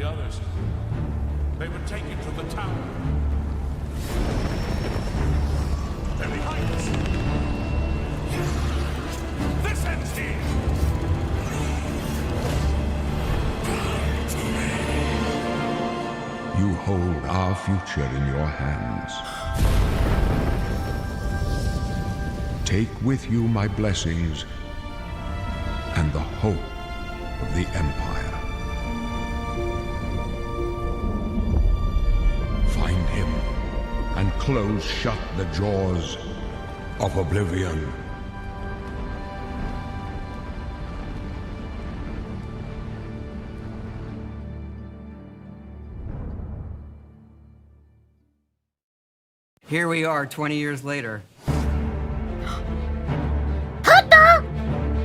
others. They would take you to the tower. They're behind us. This ends here. You hold our future in your hands. Take with you my blessings and the hope of the Empire. Find him and close shut the jaws of Oblivion. Here we are 20 years later. Papa!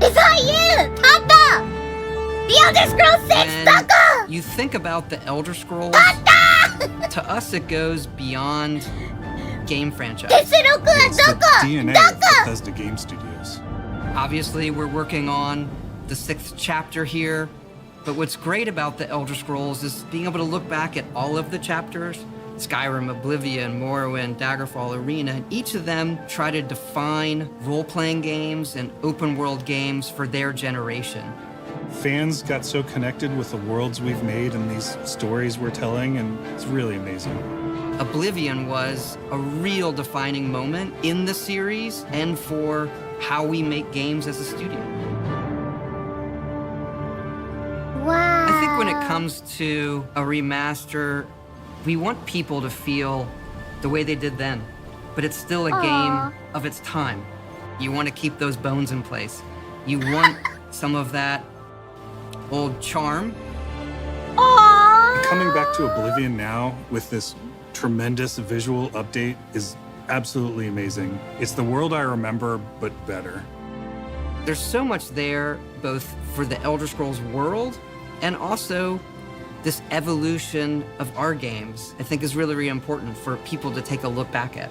Is that you? Papa! The Elder Scrolls 6, When Papa! you think about the Elder Scrolls, Papa! to us it goes beyond game franchise. It's the DNA of Bethesda Game Studios. Obviously, we're working on the 6th chapter here, but what's great about the Elder Scrolls is being able to look back at all of the chapters. Skyrim, Oblivion, Morrowind, Daggerfall, Arena, and each of them try to define role-playing games and open-world games for their generation. Fans got so connected with the worlds we've made and these stories we're telling, and it's really amazing. Oblivion was a real defining moment in the series and for how we make games as a studio. Wow. I think when it comes to a remaster, we want people to feel the way they did then, but it's still a game of its time. You want to keep those bones in place. You want some of that old charm. Aww. Coming back to Oblivion now with this tremendous visual update is absolutely amazing. It's the world I remember, but better. There's so much there, both for the Elder Scrolls world and also this evolution of our games, I think is really, really important for people to take a look back at.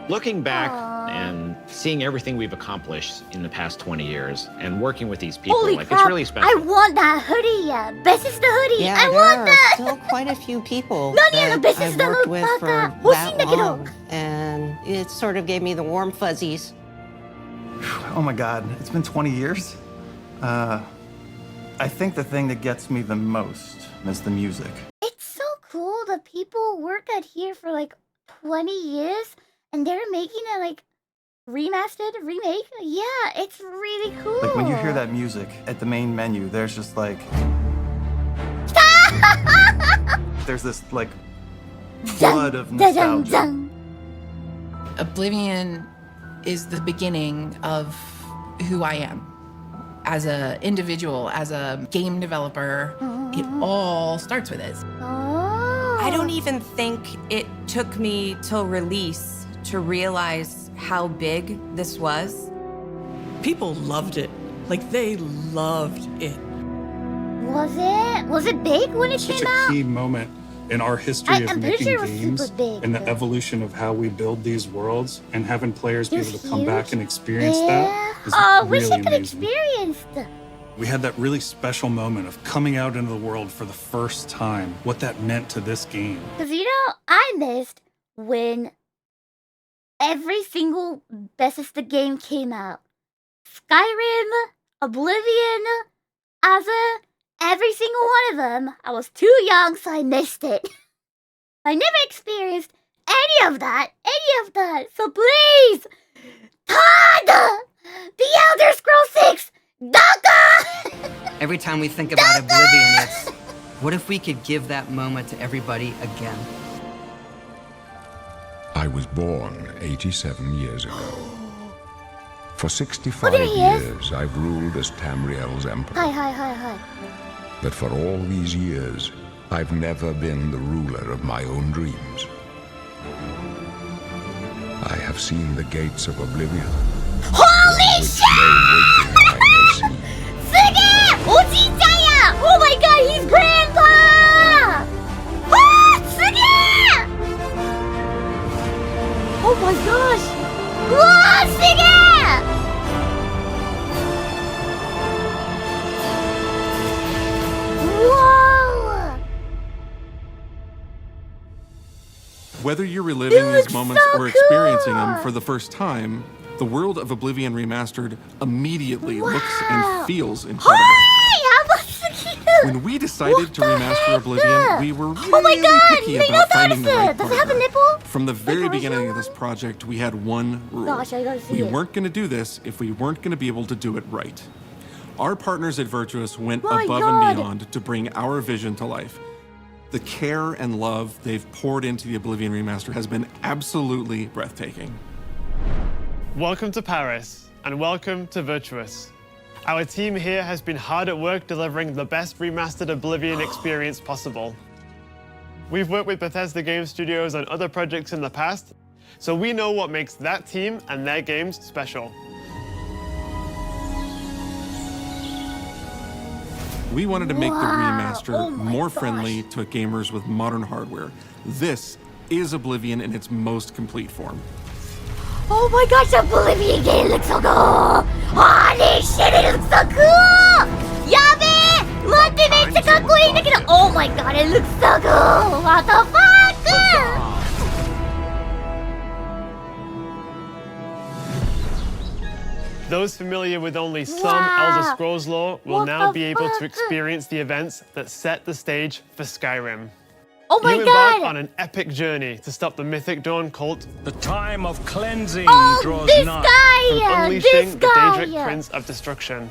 Looking back and seeing everything we've accomplished in the past 20 years and working with these people, Holy like crap, it's really special. I want that hoodie, yeah. Bethesda hoodie. Yeah, I there want are that. still quite a few people Nani thatのBethesda I've worked with for that 欲しいんだけど。 long, and it sort of gave me the warm fuzzies. Oh my God, it's been 20 years? I think the thing that gets me the most is the music. It's so cool that people work at here for like 20 years and they're making a like remastered remake. Yeah, it's really cool. Like when you hear that music at the main menu, there's just like... there's this like flood of nostalgia. Oblivion is the beginning of who I am. As an individual, as a game developer, it all starts with this. Oh. I don't even think it took me till release to realize how big this was. People loved it. Like, they loved it. Was it? Was it big when it Such came a out? key moment in our history of I'm pretty making sure it was games super big, and the but- evolution of how we build these worlds and having players be It able was to come back huge. and experience Yeah. that is Oh, really wish I could amazing. experience the... We had that really special moment of coming out into the world for the first time, what that meant to this game. Because, you know, I missed when every single Bethesda game came out. Skyrim, Oblivion, Asa, every single one of them. I was too young, so I missed it. I never experienced any of that. So please, Todd! The Elder Scrolls 6! Daka! Every time we think about Oblivion, it's, what if we could give that moment to everybody again? I was born 87 years ago. For 65 Oh, there he is. years, I've ruled as Tamriel's emperor. Hi. But for all these years, I've never been the ruler of my own dreams. I have seen the gates of Oblivion. Holy shit! Suge! Oji-chan! Oh my god, he's grandpa! Ah, Suge! Oh my gosh! Whoa, Suge! Whoa! Whether you're reliving It these looks moments so or experiencing cool. them for the first time, the world of Oblivion Remastered immediately looks and feels incredible. Hi, how about the When we decided to remaster Oblivion, we were really Oh my god! picky about finding the right Does it have a partner. nipple? From the very Like beginning original of this project, we had one rule. Gosh, I gotta see We it. weren't going to do this if we weren't going to be able to do it right. Our partners at Virtuous went My above God. and beyond to bring our vision to life. The care and love they've poured into the Oblivion Remaster has been absolutely breathtaking. Welcome to Paris, and welcome to Virtuous. Our team here has been hard at work delivering the best remastered Oblivion experience possible. We've worked with Bethesda Game Studios on other projects in the past, so we know what makes that team and their games special. We wanted to make the remaster Oh my more gosh. friendly to gamers with modern hardware. This is Oblivion in its most complete form. Oh my gosh, the Oblivion game looks so cool! Holy shit, it looks so cool! Yabe! Look at it, it's oh my god, it looks so cool! What the fuck? Those familiar with only some Wow. Elder Scrolls lore will What now the be able to fuck? experience the events that set the stage for Skyrim. Oh my You embark god! on an epic journey to stop the Mythic Dawn cult The time of cleansing Oh, draws this nigh. from guy! unleashing This the guy! Daedric Prince of Destruction.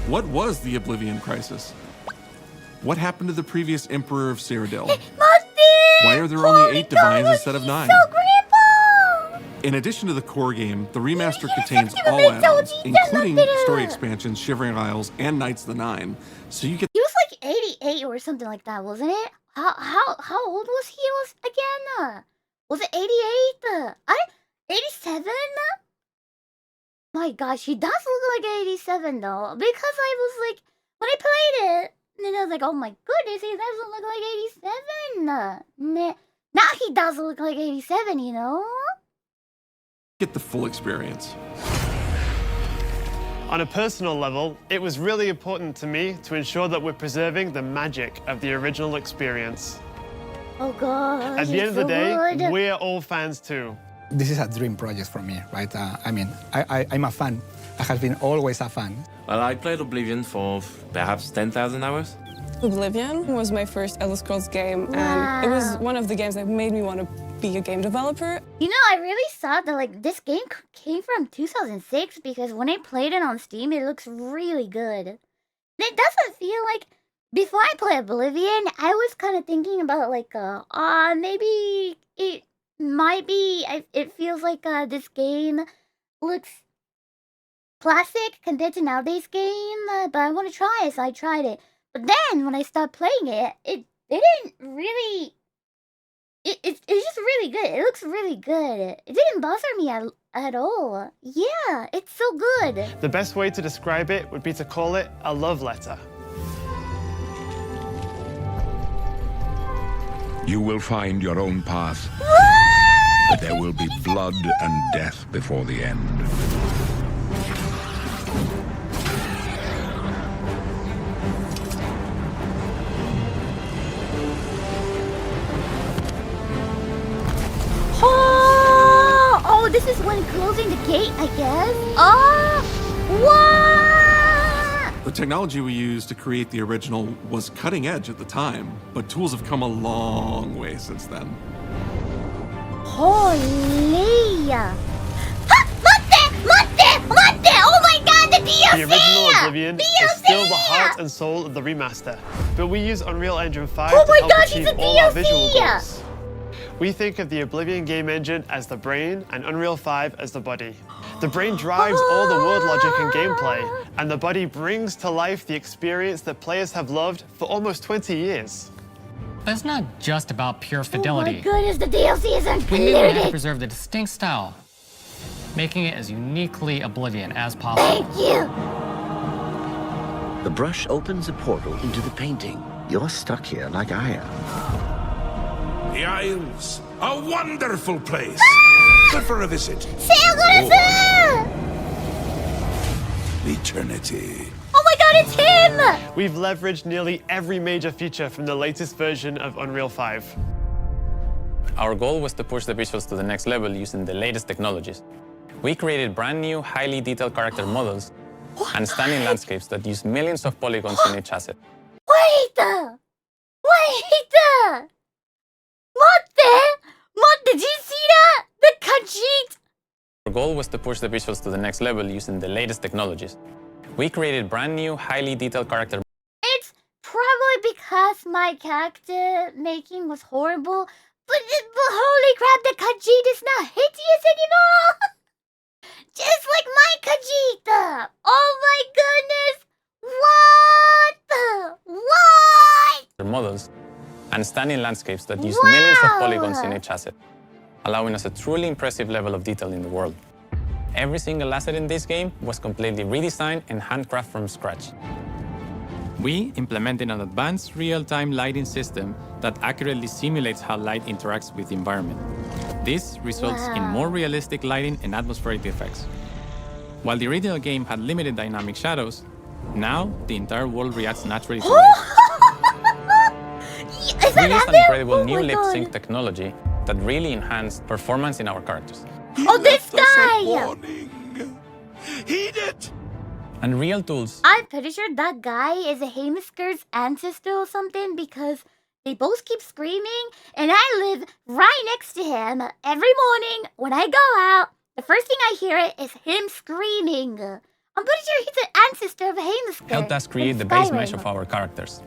What was the Oblivion Crisis? What happened to the previous Emperor of Cyrodiil? Mustard! Why are there only Holy 8 divines God, instead of he's 9? So grandpa! In addition to the core game, the remaster Yes, contains I'm all gonna tell add-ons, you, that's including not better. story expansions, Shivering Isles, and Knights of the Nine. So you get He was like 88 or something like that, wasn't it? How old was he again? Was it 88? 87? My gosh, he does look like 87 though. Because I was like, when I played it, and I was like, oh my goodness, he doesn't look like 87. Nah. Now he does look like 87, you know? the full experience. On a personal level, it was really important to me to ensure that we're preserving the magic of the original experience. Oh god. At the end of the day, we're all fans too. This is a dream project for me, right? I'm a fan. I have been always a fan. Well, I played Oblivion for perhaps 10,000 hours. Oblivion was my first Elder Scrolls game, and it was one of the games that made me want to be a game developer. You know, I really thought that like this game came from 2006 because when I played it on Steam, it looks really good. It doesn't feel like before I play Oblivion, I was kind of thinking about like, maybe it might be. It feels like this game looks classic compared to nowadays game, but I want to try it, so I tried it. But then when I started playing it, it didn't really. It's just really good. It looks really good. It didn't bother me at all. Yeah, it's so good. The best way to describe it would be to call it a love letter. You will find your own path, but there will be blood and death before the end. Oh, this is when closing the gate, I guess. Oh, what? The technology we used to create the original was cutting edge at the time, but tools have come a long way since then. Holy! Mate! Oh my god, the DLC! The original Oblivion is DLC! still the heart and soul of the remaster, but we use Unreal Engine 5 Oh to my help God, achieve it's a all our DLC! visual goals. We think of the Oblivion game engine as the brain and Unreal 5 as the body. The brain drives all the world logic and gameplay, and the body brings to life the experience that players have loved for almost 20 years. But it's not just about pure fidelity. Oh my goodness, the DLC is We knew we had to included! preserve the distinct style, making it as uniquely Oblivion as possible. Thank you! The brush opens a portal into the painting. You're stuck here like I am. The Isles, a wonderful place. Good for a visit. Eternity. Oh my god, it's him! We've leveraged nearly every major feature from the latest version of Unreal 5. Our goal was to push the visuals to the next level using the latest technologies. We created brand new, highly detailed character models and stunning landscapes that use millions of polygons in each asset. Wait! Did you see that? The Khajiit! Our goal was to push the visuals to the next level using the latest technologies. We created brand new, highly detailed character. It's probably because my character making was horrible, but holy crap, the Khajiit is not hideous anymore! Just like my Khajiit! Oh my goodness! What? Models and stunning landscapes that use millions of polygons in each asset, allowing us a truly impressive level of detail in the world. Every single asset in this game was completely redesigned and handcrafted from scratch. We implemented an advanced real-time lighting system that accurately simulates how light interacts with the environment. This results in more realistic lighting and atmospheric effects. While the original game had limited dynamic shadows, now the entire world reacts naturally to light. We used an incredible new lip sync technology that really enhanced performance in our characters. Oh, this guy! Heed it! And real tools. I'm pretty sure that guy is a Hamisker's ancestor or something because they both keep screaming and I live right next to him. Every morning when I go out, the first thing I hear is him screaming. I'm pretty sure he's an ancestor of Hamisker. Helped us create the base mesh of our characters.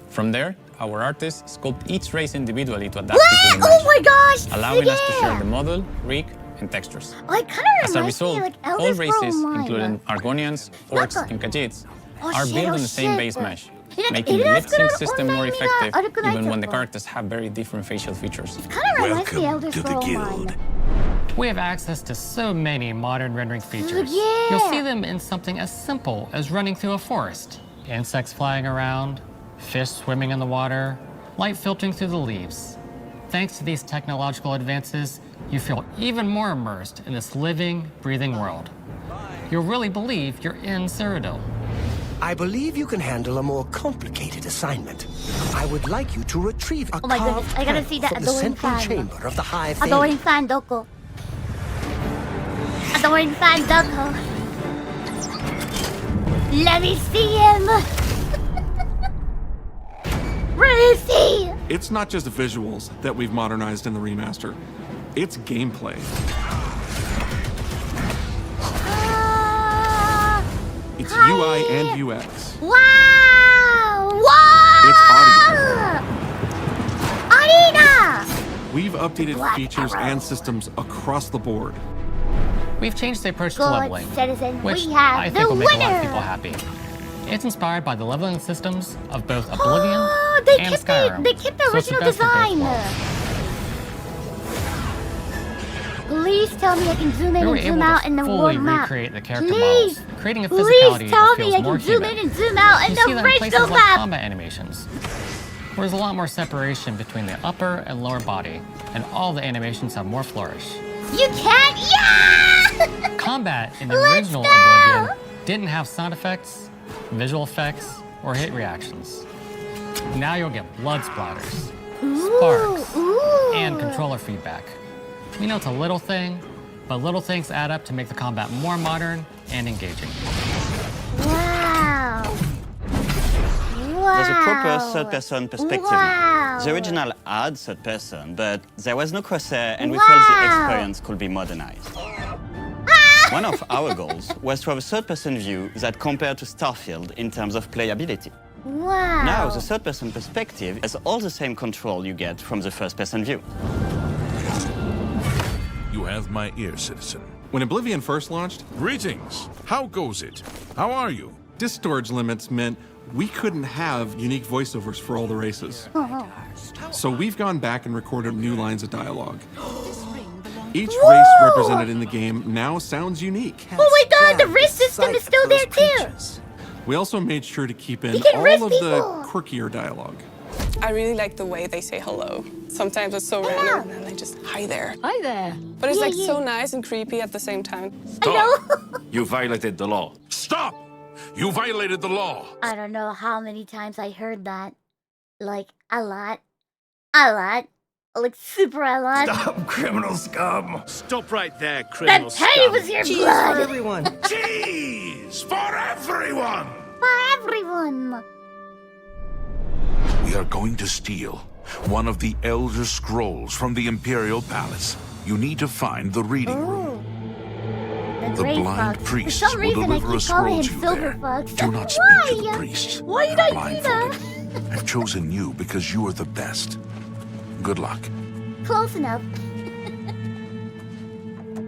From there, our artists sculpt each race individually to adapt it to the mesh, oh my gosh! allowing us to share the model, rig, and textures. Oh, it kind of As a reminds me result, of like all Elder races, Scrolls Online. including Argonians, Orcs, and Khajiits, are shit, built oh on the same shit. base mesh, Like, making the lip sync system more online effectiveがeven when the Argonites characters have very different facial features. Kind of reminds me of Elder Scrolls Online. We have access to so many modern rendering features. Yeah. You'll see them in something as simple as running through a forest. Insects flying around, fish swimming in the water, light filtering through the leaves. Thanks to these technological advances, you feel even more immersed in this living, breathing world. You'll really believe you're in Cyrodiil. I believe you can handle a more complicated assignment. I would like you to retrieve a Oh my goodness, carved I gotta panel see that from the adoring central fan. chamber of the High Adoring Fame. fan Doko. Adoring fan Doko. Let me see him. Where is he? It's not just visuals that we've modernized in the remaster. It's gameplay. It's UI and UX. Wow! Wow! It's audio. Arena! We've updated features and systems across the board. We've changed the approach to Good leveling, citizen, which we have I the think will make a lot of winner. people happy. It's inspired by the leveling systems of both Oblivion Oh, they and kept Skyrim. they kept the so it's the original best of both design. worlds. Please tell me I can zoom in We were and zoom able out to in the world fully map. recreate the character Please, models, creating a please physicality tell that me feels I more can zoom human. in and zoom out in You see the that in places original like map. combat animations, where there's a lot more separation between the upper and lower body, and all the animations have more flourish. You can't, yeah! Combat in the Let's original go! Oblivion didn't have sound effects, visual effects, or hit reactions. Now you'll get blood splatters, sparks, and controller feedback. We know it's a little thing, but little things add up to make the combat more modern and engaging. Wow. There's a proper third-person perspective. Wow. The original had third-person, but there was no crosshair, and we felt the experience could be modernized. One of our goals was to have a third-person view that compared to Starfield in terms of playability. Wow. Now, the third-person perspective has all the same control you get from the first-person view. You have my ear, citizen. When Oblivion first launched, Greetings. How goes it? How are you? disk storage limits meant we couldn't have unique voiceovers for all the races. So we've gone back and recorded new lines of dialogue. Each race represented in the game now sounds unique. Oh my god, the race system is still there too! We also made sure to keep in You can all race of people. the quirkier dialogue. I really like the way they say hello. Sometimes it's so random and then they just, hi there. Hi there. But it's Yeah, like yeah. so nice and creepy at the same time. You violated the law. Stop! You violated the law. I don't know how many times I heard that. Like, a lot. A lot. Like super allied. Stop, criminal scum! Stop right there, criminal scum. That pay was your Cheese blood. for everyone. Cheese for everyone! For everyone. We are going to steal one of the Elder Scrolls from the Imperial Palace. You need to find the reading room. The blind For priests some will reason, I deliver a keep calling scroll him to you Silver there. Fox. Do not speak Why? to the priests. Why did I do that? I've chosen you because you are the best. Good luck. Close enough.